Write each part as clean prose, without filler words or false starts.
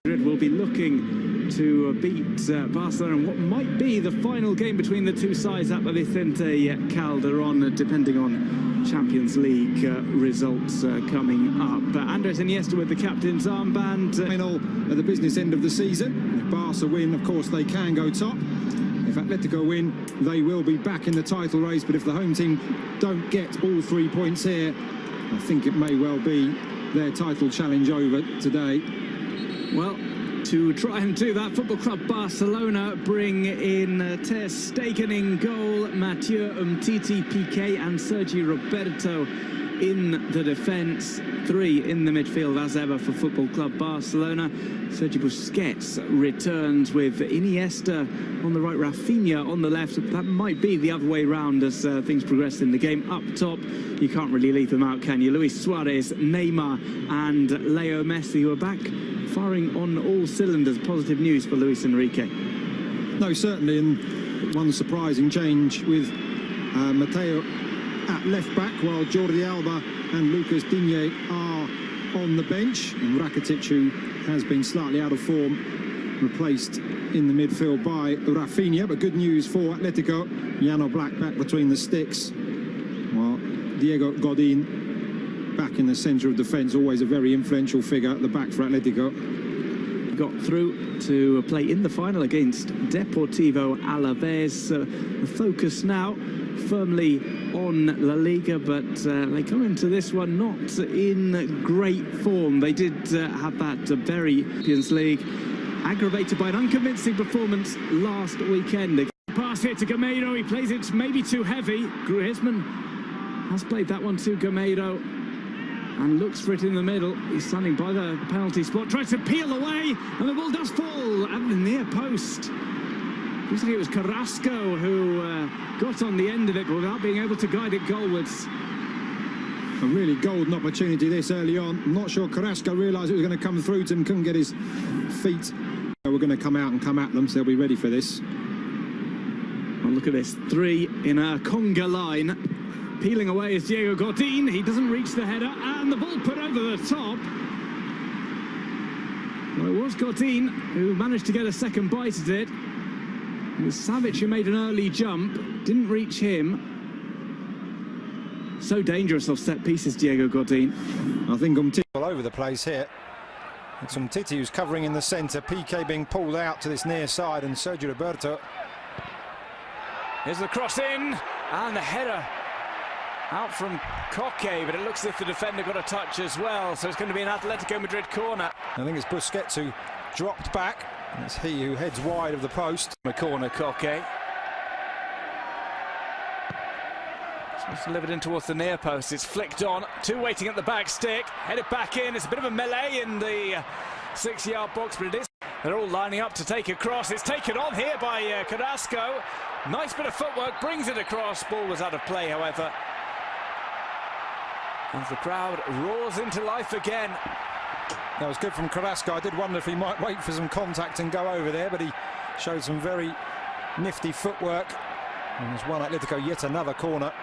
Madrid will be looking to beat Barcelona in what might be the final game between the two sides at the Vicente Calderón, depending on Champions League results coming up. Andres Iniesta with the captain's armband. Final at the business end of the season. If Barca win, of course, they can go top. If Atletico win, they will be back in the title race. But if the home team don't get all 3 points here, I think it may well be their title challenge over today. Well, to try and do that, Football Club Barcelona bring in Ter Stegen in goal, Mathieu Umtiti, Piqué and Sergi Roberto in the defence. 3 in the midfield as ever for Football Club Barcelona. Sergi Busquets returns with Iniesta on the right, Rafinha on the left. That might be the other way round as things progress in the game. Up top, you can't really leave them out, can you? Luis Suarez, Neymar and Leo Messi, who are back firing on all cylinders. Positive news for Luis Enrique. No, certainly, and one surprising change with Mateo at left back, while Jordi Alba and Lucas Digne are on the bench, and Rakitic, who has been slightly out of form, replaced in the midfield by Rafinha. But good news for Atletico, Jan Oblak back between the sticks, while Diego Godin back in the centre of defence, always a very influential figure at the back for Atletico. Got through to play in the final against Deportivo Alaves. The focus now firmly on La Liga, but they come into this one not in great form. They did have that very Champions League aggravated by an unconvincing performance last weekend. Pass here to Gameiro, he plays it maybe too heavy. Griezmann has played that one to Gameiro and looks for it in the middle. He's standing by the penalty spot, tries to peel away, and the ball does fall at the near post. Looks like it was Carrasco who got on the end of it, but without being able to guide it goalwards. A really golden opportunity this early on. I'm not sure Carrasco realised it was going to come through to him, couldn't get his feet. We're going to come out and come at them, so they'll be ready for this. Well, look at this, 3 in a conga line. Peeling away is Diego Godin. He doesn't reach the header, and the ball put over the top. Well, it was Godin who managed to get a second bite at it. It was Savic who made an early jump, didn't reach him. So dangerous off set pieces, Diego Godin. I think Umtiti all over the place here. It's Umtiti who's covering in the centre, Piqué being pulled out to this near side, and Sergi Roberto. Here's the cross in, and the header out from Koke, but it looks as if the defender got a touch as well, so it's going to be an Atletico Madrid corner. I think it's Busquets who dropped back. It's he who heads wide of the post. The corner, Koke. It's delivered in towards the near post. It's flicked on. 2 waiting at the back stick. Headed back in. It's a bit of a melee in the 6-yard box, but it is. They're all lining up to take a cross. It's taken on here by Carrasco. Nice bit of footwork. Brings it across. Ball was out of play, however. As the crowd roars into life again. That was good from Carrasco. I did wonder if he might wait for some contact and go over there, but he showed some very nifty footwork. And there's one Atletico, yet another corner.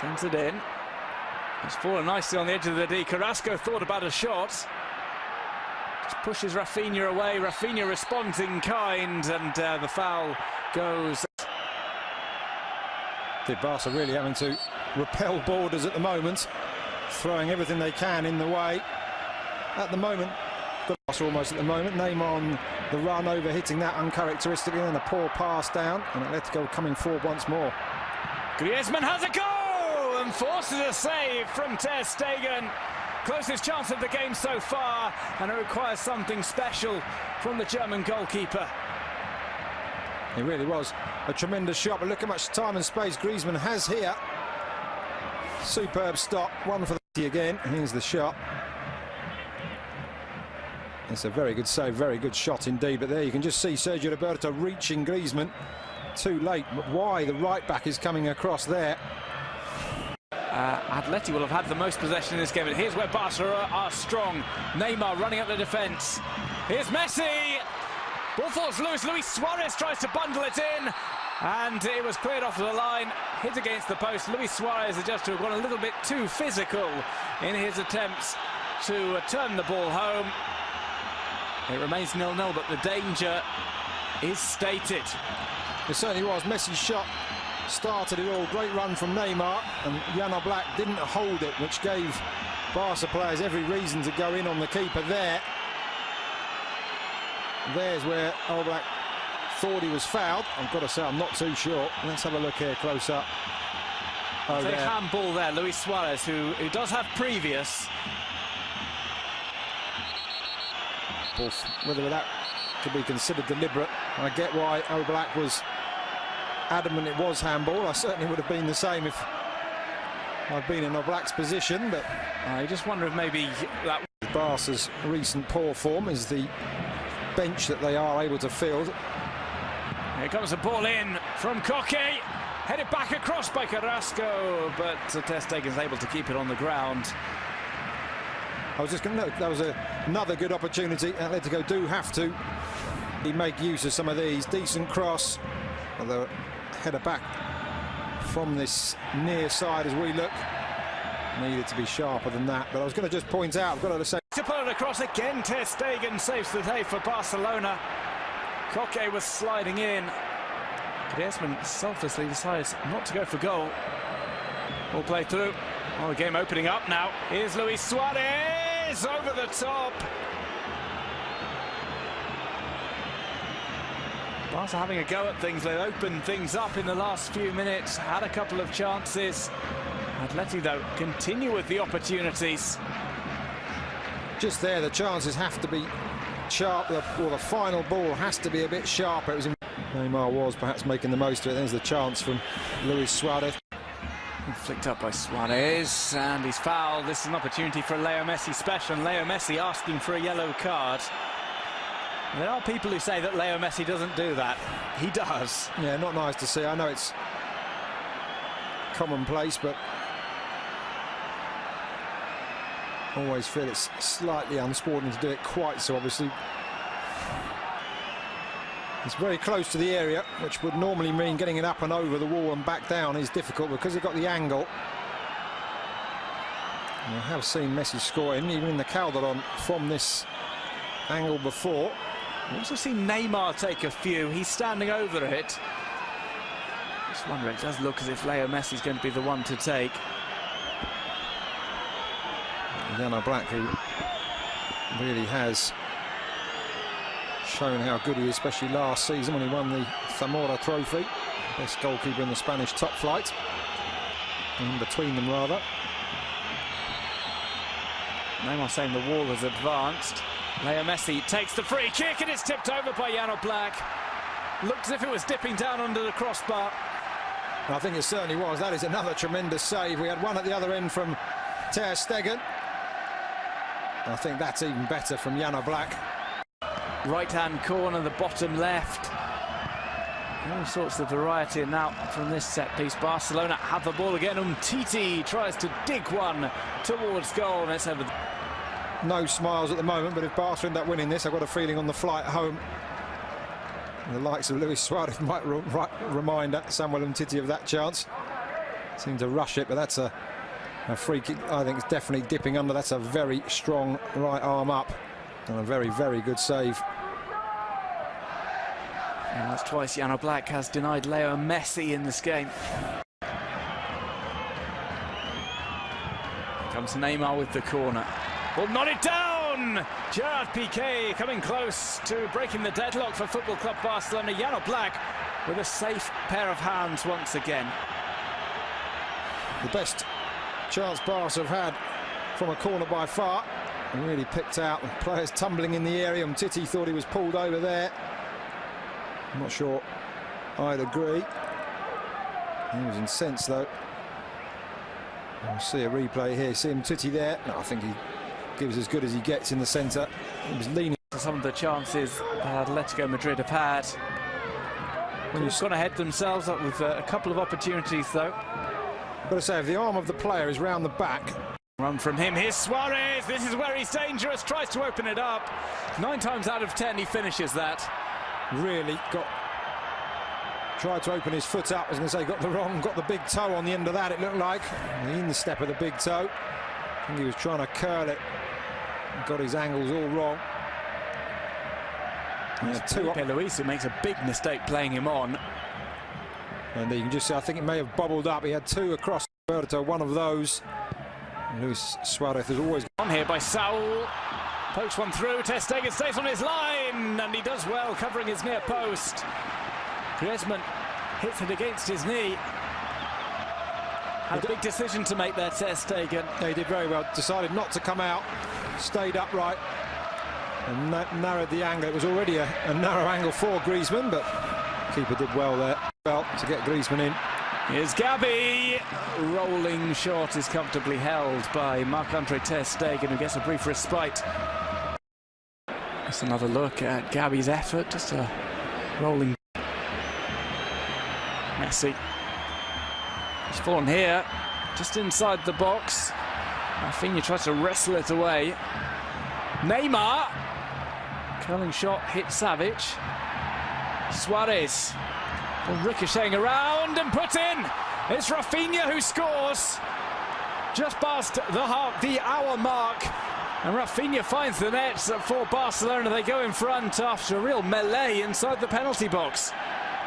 Sends it in. It's fallen nicely on the edge of the D. Carrasco thought about a shot. Just pushes Rafinha away. Rafinha responds in kind, and the foul goes. Did Barca really having to repel borders at the moment, throwing everything they can in the way. At the moment, Barca almost at the moment. Neymar on the run, over hitting that uncharacteristically, and a poor pass down, and Atletico coming forward once more. Griezmann has a goal and forces a save from Ter Stegen. Closest chance of the game so far, and it requires something special from the German goalkeeper. It really was a tremendous shot, but look how much time and space Griezmann has here. Superb stop, one for the again. Here's the shot. It's a very good save, very good shot indeed, but there you can just see Sergio Roberto reaching Griezmann. Too late, but why the right back is coming across there. Atleti will have had the most possession in this game, but here's where Barcelona are strong. Neymar running up the defence. Here's Messi. Ball falls loose. Luis Suarez tries to bundle it in, and it was cleared off the line. Hit against the post. Luis Suarez is just to have gone a little bit too physical in his attempts to turn the ball home. It remains 0-0, but the danger is stated. It certainly was. Messi's shot started it all. Great run from Neymar, and Jan Oblak didn't hold it, which gave Barca players every reason to go in on the keeper there. There's where Oblak thought he was fouled. I've got to say, I'm not too sure. Let's have a look here close up. Oh, it's a handball there. Luis Suarez, who does have previous. Whether that could be considered deliberate, I get why Oblak was adamant it was handball. I certainly would have been the same if I'd been in Oblak's position, but I just wonder if maybe that Barca's recent poor form is the bench that they are able to field. Here comes the ball in from Koke, headed back across by Carrasco, but Ter Stegen's able to keep it on the ground. I was just going to note that was another good opportunity. Atletico do have to make use of some of these. Decent cross, although header back from this near side as we look. Needed to be sharper than that, but I was going to just point out, I've got to say, to put it across again, Ter Stegen saves the day for Barcelona. Koke was sliding in. Griezmann selflessly decides not to go for goal. Ball play through. Oh, the game opening up now. Here's Luis Suarez over the top. Barca having a go at things. They opened things up in the last few minutes. Had a couple of chances. Atleti, though, continue with the opportunities. Just there, the chances have to be sharp, or the final ball has to be a bit sharper. It was Neymar was perhaps making the most of it. There's the chance from Luis Suarez. Flicked up by Suarez, and he's fouled. This is an opportunity for Leo Messi special, and Leo Messi asking for a yellow card. There are people who say that Leo Messi doesn't do that. He does. Yeah, not nice to see. I know it's commonplace, but always feel it's slightly unsporting to do it quite so obviously. It's very close to the area, which would normally mean getting it up and over the wall and back down is difficult because they've got the angle. And I have seen Messi scoring, even in the Calderon, from this angle before. I've also seen Neymar take a few. He's standing over it. Just wondering, it does look as if Leo Messi's going to be the one to take. Jan Oblak, who really has shown how good he is, especially last season when he won the Zamora Trophy. Best goalkeeper in the Spanish top flight. In between them, rather. Neymar saying the wall has advanced. Leo Messi takes the free kick, and it's tipped over by Jan Oblak. Looked as if it was dipping down under the crossbar. I think it certainly was. That is another tremendous save. We had one at the other end from Ter Stegen. I think that's even better from Jan Oblak. Right-hand corner, the bottom left. All sorts of variety now from this set piece. Barcelona have the ball again. Umtiti tries to dig one towards goal, and it's over. No smiles at the moment, but if Barca end up winning this, I've got a feeling on the flight home the likes of Luis Suarez might remind Samuel Umtiti of that chance. Seemed to rush it, but that's a free kick. I think it's definitely dipping under. That's a very strong right arm up, and a very, very good save. And that's twice Jan Oblak has denied Leo Messi in this game. Comes Neymar with the corner. Will not it down! Gerard Piqué coming close to breaking the deadlock for Football Club Barcelona. Jan Oblak with a safe pair of hands once again. The best chance Barca have had from a corner by far, and really picked out the players tumbling in the area. Umtiti thought he was pulled over there. I'm not sure I'd agree. He was incensed though. We'll see a replay here. See Umtiti there. No, I think he gives as good as he gets in the centre. He was leaning. Some of the chances that Atletico Madrid have had. When you've gone ahead themselves up with a couple of opportunities though. I've got to say, if the arm of the player is round the back. Run from him. Here's Suarez. This is where he's dangerous. Tries to open it up. 9 times out of 10 he finishes that. Really tried to open his foot up. I was going to say got the big toe on the end of that, it looked like. The instep of the big toe. I think he was trying to curl it got his angles all wrong. Luis, who makes a big mistake playing him on. And you can just see, I think it may have bobbled up. He had two across Roberto, one of those. Luis Suarez has always on here by Saul. Pokes one through. Ter Stegen stays on his line, and he does well covering his near post. Griezmann hits it against his knee. Had a big decision to make there, Ter Stegen. They did very well. Decided not to come out. Stayed upright and narrowed the angle. It was already a narrow angle for Griezmann, but keeper did well there. Well, to get Griezmann in. Here's Gabi. Rolling shot is comfortably held by Marc-Andre Ter Stegen, who gets a brief respite. Just another look at Gabi's effort. Just a rolling. Messi. He's fallen here, just inside the box. Rafinha tries to wrestle it away. Neymar. Curling shot hit Savic. Suarez. Ricocheting around and put in. It's Rafinha who scores. Just past the hour mark. And Rafinha finds the net for Barcelona. They go in front after a real melee inside the penalty box.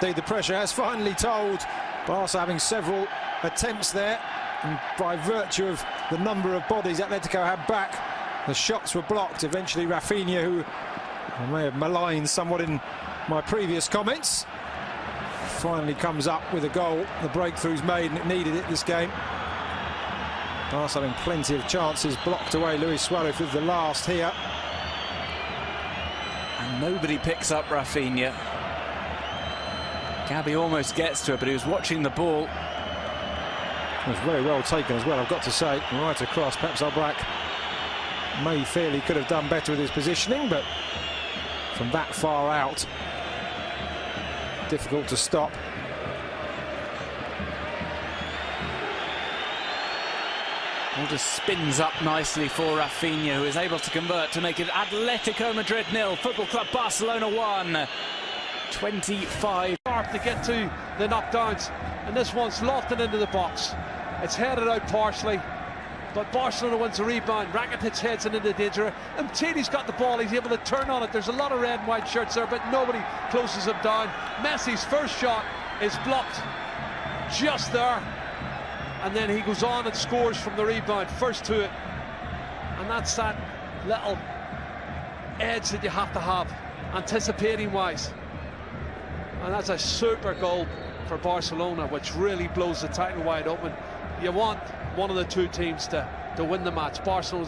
The pressure has finally told. Barca having several attempts there, and by virtue of the number of bodies Atletico had back, the shots were blocked. Eventually Rafinha, who I may have maligned somewhat in my previous comments, finally comes up with a goal. The breakthrough's made, and it needed it this game. Barca having plenty of chances, blocked away. Luis Suarez with the last here. And nobody picks up Rafinha. Gabi almost gets to it, but he was watching the ball. It was very well taken as well, I've got to say. Right across. Perhaps Oblak may feel he could have done better with his positioning, but from that far out, difficult to stop. All just spins up nicely for Rafinha, who is able to convert to make it Atletico Madrid 0, Football Club Barcelona 1. 25 to get to the knockdowns, and this one's lofted into the box. It's headed out partially, but Barcelona wins the rebound. Rakitic heads it into danger. Umtiti's got the ball, he's able to turn on it. There's a lot of red and white shirts there, but nobody closes him down. Messi's first shot is blocked just there, and then he goes on and scores from the rebound, first to it. And that's that little edge that you have to have, anticipating wise. And that's a super goal for Barcelona, which really blows the title wide open. You want one of the two teams to win the match. Barcelona's